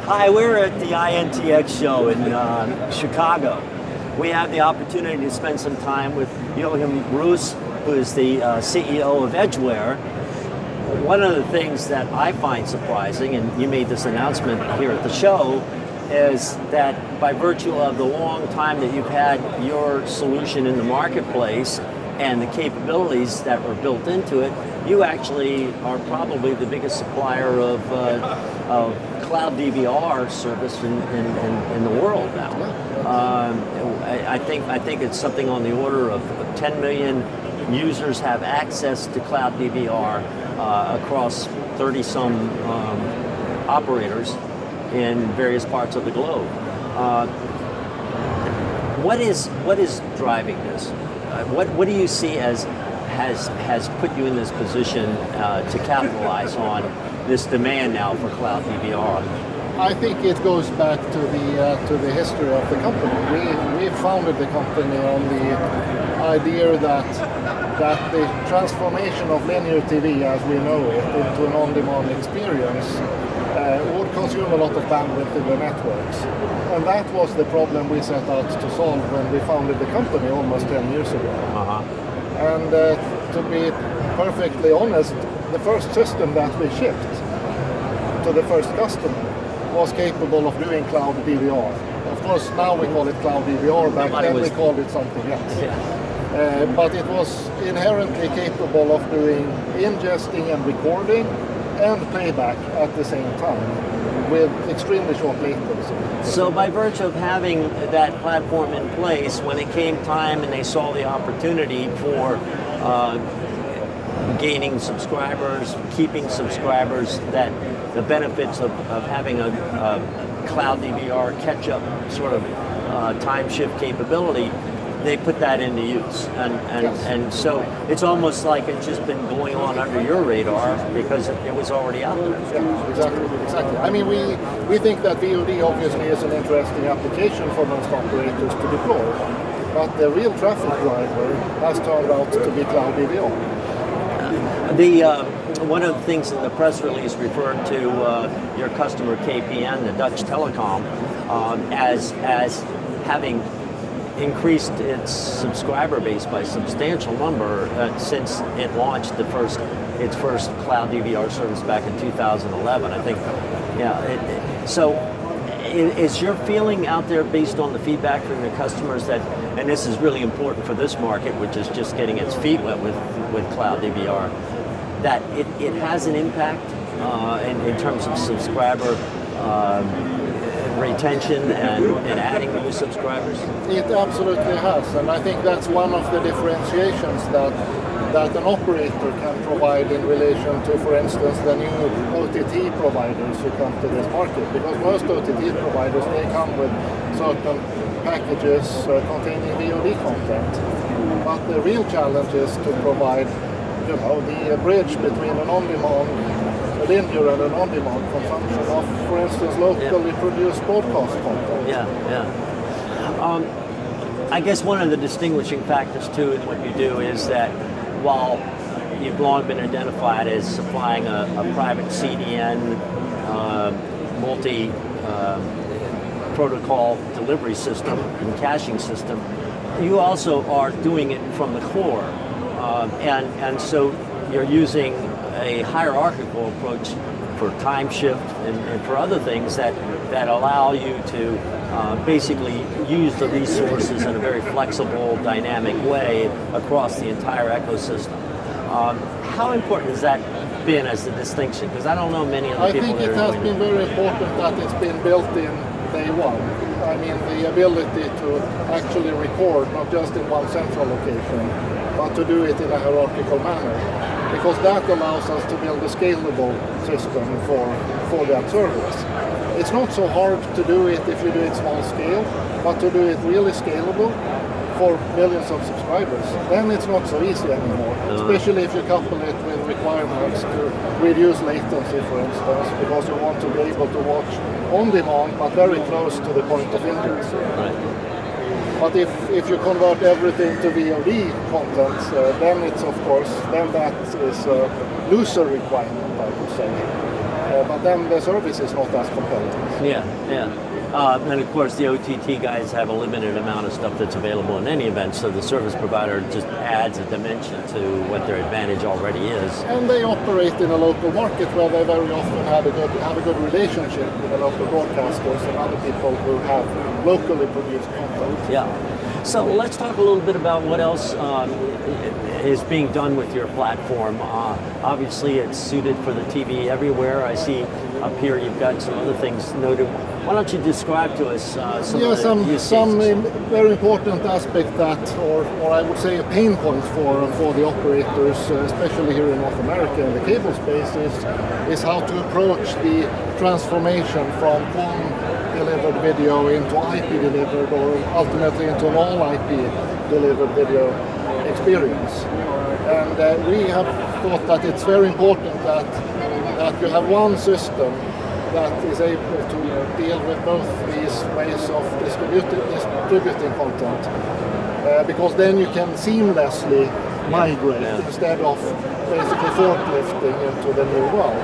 Hi, we're at the INTX show in Chicago. We have the opportunity to spend some time with Joachim Roos, who is the CEO of Edgeware. One of the things that I find surprising, and you made this announcement here at the show, is that by virtue of the long time that you've had your solution in the marketplace and the capabilities that were built into it, you actually are probably the biggest supplier of cloud DVR service in the world now. I think it's something on the order of 10 million users have access to cloud DVR across 30-some operators in various parts of the globe. What is driving this? What do you see as has put you in this position to capitalize on this demand now for cloud DVR? I think it goes back to the history of the company. We founded the company on the idea that the transformation of linear TV as we know it into an on-demand experience would consume a lot of bandwidth in the networks. And that was the problem we set out to solve when we founded the company almost 10 years ago. And to be perfectly honest, the first system that we shipped to the first customer was capable of doing cloud DVR. Of course, now we call it cloud DVR, back then we called it something else. Yeah. But it was inherently capable of doing ingesting and recording and playback at the same time with extremely short latency. So by virtue of having that platform in place, when it came time and they saw the opportunity for gaining subscribers, keeping subscribers, that the benefits of having a cloud DVR catch-up sort of time shift capability, they put that into use. And so it's almost like it's just been going on under your radar because it was already out there. Yeah, exactly. I mean, we think that VOD obviously is an interesting application for most operators to deploy, but the real traffic driver has turned out to be cloud DVR. One of the things in the press release referred to your customer KPN, the Dutch telecom, as having increased its subscriber base by a substantial number since it launched its first cloud DVR service back in 2011. I think, yeah. So, is your feeling out there based on the feedback from your customers that, and this is really important for this market, which is just getting its feet wet with cloud DVR, that it has an impact in terms of subscriber retention and adding new subscribers? It absolutely has, and I think that's one of the differentiations that an operator can provide in relation to, for instance, the new OTT providers who come to this market. Because most OTT providers, they come with certain packages containing VOD content. But the real challenge is to provide, the bridge between an on-demand, linear and an on-demand consumption of, for instance, locally produced broadcast content. I guess one of the distinguishing factors too in what you do is that while you've long been identified as supplying a private CDN multi protocol delivery system and caching system, you also are doing it from the core, and so you're using a hierarchical approach for time shift and for other things that allow you to basically use the resources in a very flexible, dynamic way across the entire ecosystem. How important has that been as a distinction? Because I don't know many other people that are doing it. I think it has been very important that it's been built in day one. I mean, the ability to actually record, not just in one central location, but to do it in a hierarchical manner. Because that allows us to build a scalable system for that service. It's not so hard to do it if you do it small scale, but to do it really scalable for millions of subscribers, then it's not so easy anymore. Especially if you couple it with requirements to reduce latency, for instance, because you want to be able to watch on demand, but very close to the point of ingress. But if you convert everything to VOD content, then it's of course, then that is a looser requirement, I would say. but then the service is not as compelling. Yeah, yeah. And of course, the OTT guys have a limited amount of stuff that's available in any event, so the service provider just adds a dimension to what their advantage already is. And they operate in a local market where they very often have a good relationship with the local broadcasters and other people who have locally produced content. Yeah. So let's talk a little bit about what else is being done with your platform. Obviously, it's suited for the TV everywhere. I see up here you've got some other things noted. Why don't you describe to us some very important aspect that, or I would say a pain point for the operators, especially here in North America in the cable space, is how to approach the transformation from delivered video into IP delivered, or ultimately into an all IP delivered video experience. And we have thought that it's very important that you have one system that is able to deal with both these ways of distributing content, because then you can seamlessly migrate instead of basically forklifting into the new world.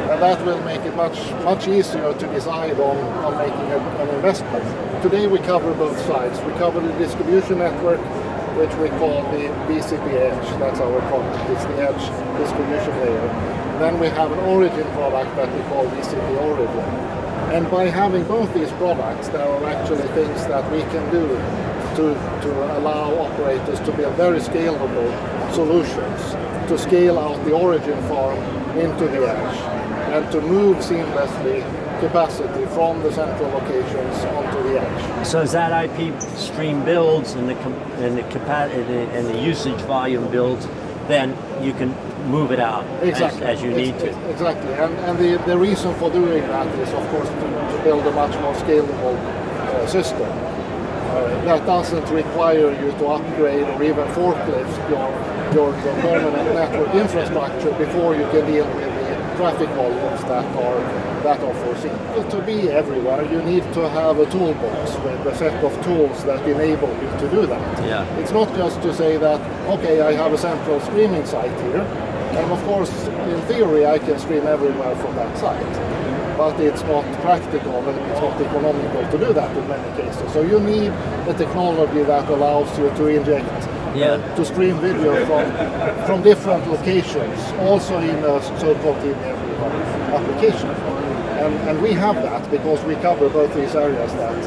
And that will make it much easier to decide on making an investment. Today we cover both sides. We cover the distribution network, which we call the VCP Edge. That's our product. It's the Edge distribution layer. Then we have an origin product that we call VCP Origin. And by having both these products, there are actually things that we can do to allow operators to build very scalable solutions, to scale out the origin farm into the edge, and to move seamlessly capacity from the central locations onto the edge. So as that IP stream builds and the usage volume builds, then you can move it out as you need to. Exactly, and the reason for doing that is, of course, to build a much more scalable system. That doesn't require you to upgrade or even forklift your permanent network infrastructure before you can deal with the traffic volumes that are foreseen. To be everywhere, you need to have a toolbox with a set of tools that enable you to do that. Yeah. It's not just to say that, okay, I have a central streaming site here, and of course, in theory, I can stream everywhere from that site. But it's not practical and it's not economical to do that in many cases. So you need a technology that allows you to inject, to stream video from different locations, also in a so-called TV Everywhere application. And we have that because we cover both these areas that